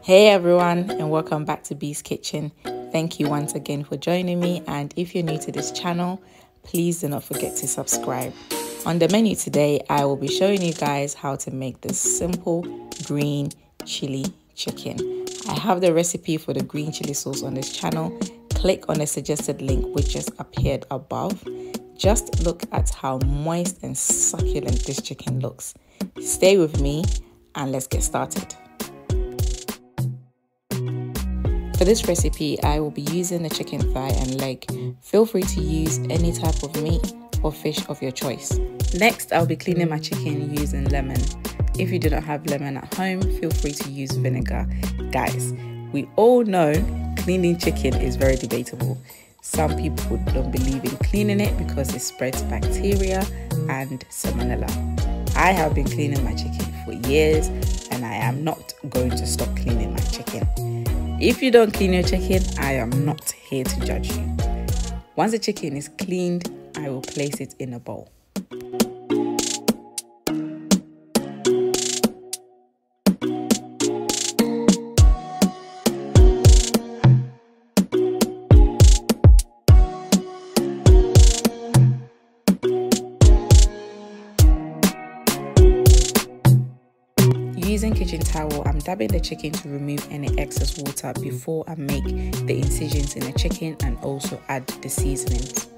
Hey everyone, and welcome back to Bee's Kitchen. Thank you once again for joining me, and if you're new to this channel, please do not forget to subscribe. On the menu today, I will be showing you guys how to make this simple green chili chicken. I have the recipe for the green chili sauce on this channel. Click on the suggested link which just appeared above. Just look at how moist and succulent this chicken looks. Stay with me and let's get started. For this recipe, I will be using the chicken thigh and leg. Feel free to use any type of meat or fish of your choice. Next, I'll be cleaning my chicken using lemon. If you do not have lemon at home, feel free to use vinegar. Guys, we all know cleaning chicken is very debatable. Some people don't believe in cleaning it because it spreads bacteria and salmonella. I have been cleaning my chicken for years and I am not going to stop cleaning my chicken. If you don't clean your chicken, I am not here to judge you. Once the chicken is cleaned, I will place it in a bowl. Using kitchen towel, I'm dabbing the chicken to remove any excess water before I make the incisions in the chicken and also add the seasonings.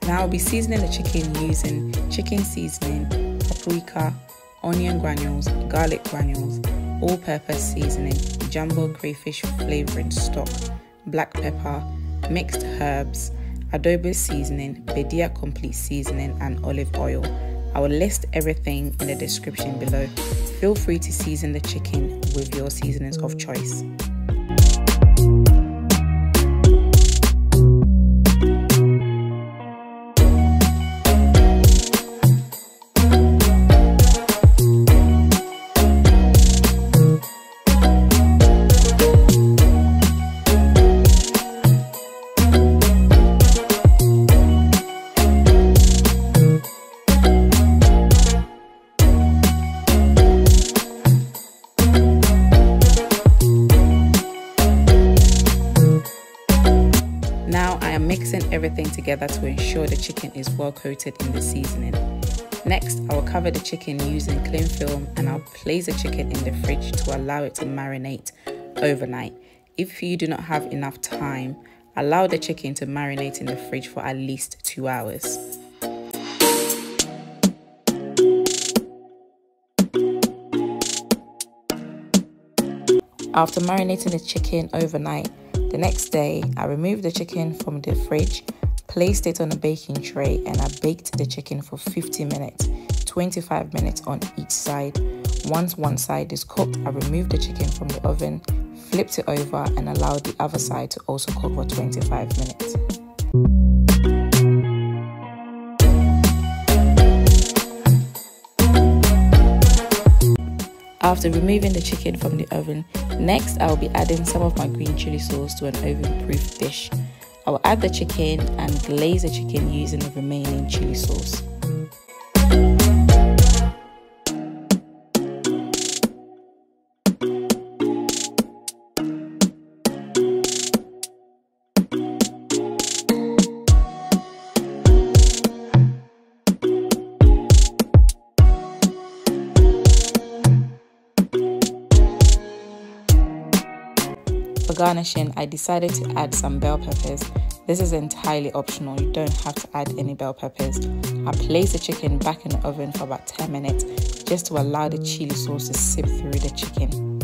Now I'll be seasoning the chicken using chicken seasoning, paprika, onion granules, garlic granules, all-purpose seasoning, jumbo crayfish flavouring stock, black pepper, mixed herbs, adobo seasoning, Badia complete seasoning, and olive oil. I will list everything in the description below. Feel free to season the chicken with your seasonings of choice. Now I am mixing everything together to ensure the chicken is well coated in the seasoning. Next, I will cover the chicken using cling film and I'll place the chicken in the fridge to allow it to marinate overnight. If you do not have enough time, allow the chicken to marinate in the fridge for at least 2 hours. After marinating the chicken overnight, the next day, I removed the chicken from the fridge, placed it on a baking tray, and I baked the chicken for 50 minutes, 25 minutes on each side. Once one side is cooked, I removed the chicken from the oven, flipped it over, and allowed the other side to also cook for 25 minutes. After removing the chicken from the oven, next I will be adding some of my green chili sauce to an oven-proof dish. I will add the chicken and glaze the chicken using the remaining chili sauce. For garnishing, I decided to add some bell peppers. This is entirely optional, you don't have to add any bell peppers. I placed the chicken back in the oven for about 10 minutes just to allow the chili sauce to seep through the chicken.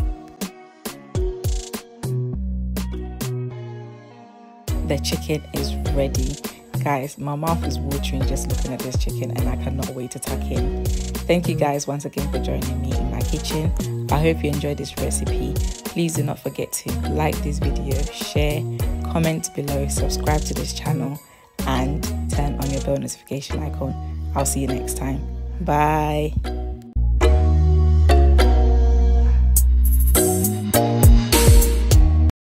The chicken is ready. Guys, my mouth is watering just looking at this chicken and I cannot wait to tuck in. Thank you guys once again for joining me in my kitchen. I hope you enjoyed this recipe. Please do not forget to like this video, share, comment below, subscribe to this channel, and turn on your bell notification icon. I'll see you next time. Bye.